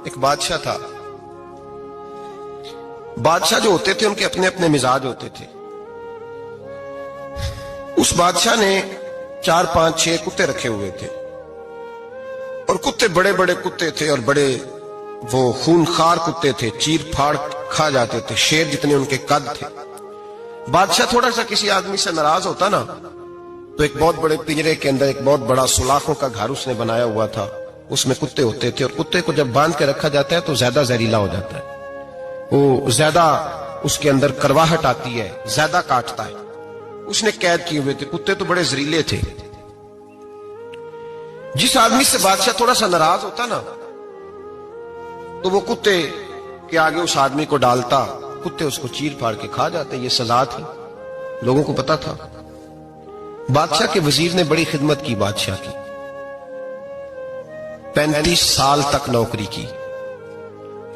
ایک بادشاہ تھا. بادشاہ جو ہوتے تھے ان کے اپنے اپنے مزاج ہوتے تھے. اس بادشاہ نے 4 5 6 کتے رکھے ہوئے تھے اور کتے بڑے بڑے کتے تھے اور بڑے وہ خونخوار کتے تھے, چیر پھاڑ کھا جاتے تھے, شیر جتنے ان کے قد تھے. بادشاہ تھوڑا سا کسی آدمی سے ناراض ہوتا نا تو ایک بہت بڑے پنجرے کے اندر ایک بہت بڑا سلاخوں کا گھر اس نے بنایا ہوا تھا, اس میں کتے ہوتے تھے اور کتے کو جب باندھ کے رکھا جاتا ہے تو زیادہ زہریلا ہو جاتا ہے, وہ زیادہ اس کے اندر کرواہٹ آتی ہے, زیادہ کاٹتا ہے. اس نے قید کیے ہوئے تھے, کتے تو بڑے زہریلے تھے. جس آدمی سے بادشاہ تھوڑا سا ناراض ہوتا نا تو وہ کتے کے آگے اس آدمی کو ڈالتا, کتے اس کو چیر پھاڑ کے کھا جاتے. یہ سزا تھی, لوگوں کو پتا تھا. بادشاہ کے وزیر نے بڑی خدمت کی بادشاہ کی, 35 سال تک نوکری کی.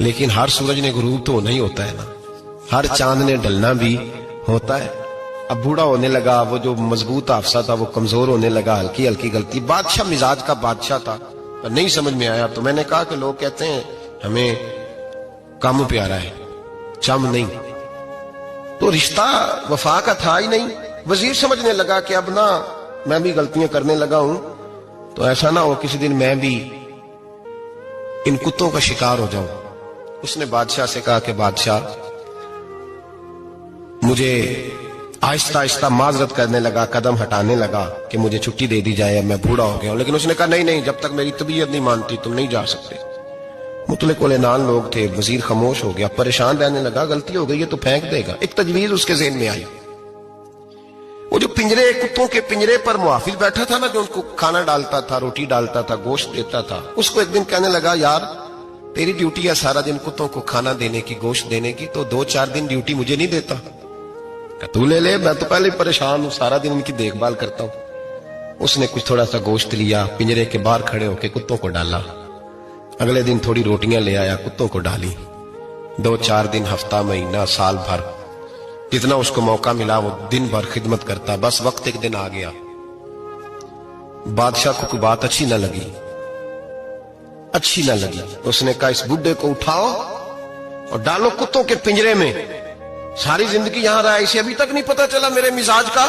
لیکن ہر سورج نے غروب تو نہیں ہوتا ہے نا, ہر چاند نے ڈلنا بھی ہوتا ہے. اب بوڑھا ہونے لگا, وہ جو مضبوط حافظہ تھا وہ کمزور ہونے لگا, ہلکی ہلکی غلطی. بادشاہ مزاج کا بادشاہ تھا, پر نہیں سمجھ میں آیا. تو میں نے کہا کہ لوگ کہتے ہیں ہمیں کام پیارا ہے, چم نہیں. تو رشتہ وفا کا تھا ہی نہیں. وزیر سمجھنے لگا کہ اب نہ میں بھی غلطیاں کرنے لگا ہوں تو ایسا نہ ہو کسی دن میں بھی ان کتوں کا شکار ہو جاؤں. اس نے بادشاہ سے کہا کہ بادشاہ, مجھے آہستہ آہستہ معذرت کرنے لگا, قدم ہٹانے لگا کہ مجھے چھٹی دے دی جائے, میں بوڑھا ہو گیا ہوں. لیکن اس نے کہا نہیں نہیں, جب تک میری طبیعت نہیں مانتی تم نہیں جا سکتے. مطلق العنان لوگ تھے. وزیر خاموش ہو گیا, پریشان رہنے لگا, غلطی ہو گئی ہے تو پھینک دے گا. ایک تجویز اس کے ذہن میں آئی. وہ جو پنجرے, کتوں کے پنجرے پر محافظ بیٹھا تھا نا, جو ان کو کھانا ڈالتا تھا, روٹی ڈالتا تھا, گوشت دیتا تھا, اس کو ایک دن کہنے لگا یار تیری ڈیوٹی ہے سارا دن کتوں کو کھانا دینے کی, گوشت دینے کی, تو 2 4 دن ڈیوٹی مجھے نہیں دیتا؟ تو لے لے, میں تو پہلے ہی پریشان ہوں, سارا دن ان کی دیکھ بھال کرتا ہوں. اس نے کچھ تھوڑا سا گوشت لیا, پنجرے کے باہر کھڑے ہو کے کتوں کو ڈالا. اگلے دن تھوڑی روٹیاں لے آیا, کتوں کو ڈالی. 2 4 دن, ہفتہ, مہینہ, سال بھر, جتنا اس کو موقع ملا وہ دن بھر خدمت کرتا. بس وقت ایک دن آ گیا, بادشاہ کو کوئی بات اچھی نہ لگی. اس نے کہا اس بڈھے کو اٹھاؤ اور ڈالو کتوں کے پنجرے میں. ساری زندگی یہاں رہا, اسے ابھی تک نہیں پتا چلا میرے مزاج کا.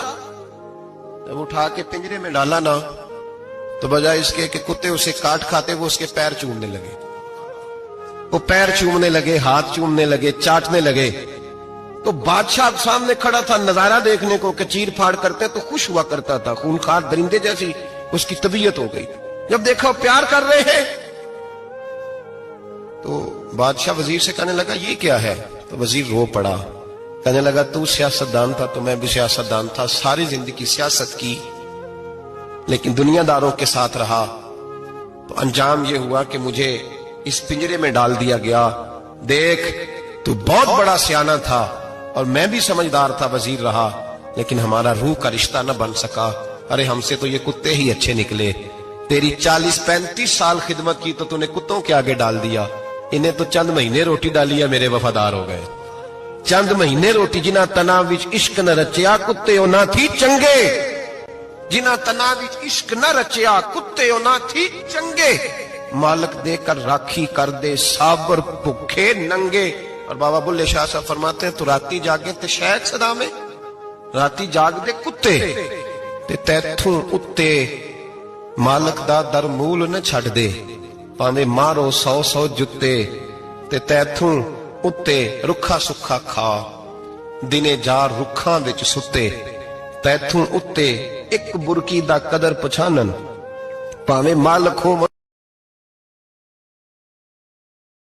جب اٹھا کے پنجرے میں ڈالا نا تو بجائے اس کے کہ کتے اسے کاٹ کھاتے, وہ اس کے پیر چومنے لگے. وہ پیر چومنے لگے, ہاتھ چومنے لگے, چاٹنے لگے. تو بادشاہ سامنے کھڑا تھا نظارہ دیکھنے کو کہ چیر پھاڑ کرتے تو خوش ہوا کرتا تھا, خونخوار درندے جیسی اس کی طبیعت ہو گئی. جب دیکھا پیار کر رہے ہیں تو بادشاہ وزیر سے کہنے لگا یہ کیا ہے؟ تو وزیر رو پڑا, کہنے لگا تو سیاستدان تھا تو میں بھی سیاستدان تھا, ساری زندگی سیاست کی لیکن دنیا داروں کے ساتھ رہا, تو انجام یہ ہوا کہ مجھے اس پنجرے میں ڈال دیا گیا. دیکھ تو بہت بڑا سیانہ تھا اور میں بھی سمجھدار تھا, وزیر رہا, لیکن ہمارا روح کا رشتہ نہ بن سکا. ارے ہم سے تو یہ کتے ہی اچھے نکلے. تیری 40 35 سال خدمت کی تو تو نے کتوں کے آگے ڈال دیا. انہیں تو چند مہینے روٹی ڈالی ہے, میرے وفادار ہو گئے. چند مہینے روٹی, جنہ تنا وچ عشق نہ رچیا کتے او نہ تھی چنگے. جنہ تنا وچ عشق نہ رچیا کتے او نہ تھی چنگے. مالک دے کر راکھی کر دے صابر بھوکے ننگے. اور بابا بلے شاہ صاحب فرماتے ہیں تو راتی جاگے تے شاید صدا میں, راتی جاگ دے کتے تے تیتھوں اتے مالک دا در مول نہ چھڑ دے. پاویں مارو 100 جتے تے تیتھوں اتے رکھا سکھا کھا. دنے جار رکھاں وچ ستے تیتھوں اتے ایک برکی دا قدر پچھانن. پاویں مالک ہو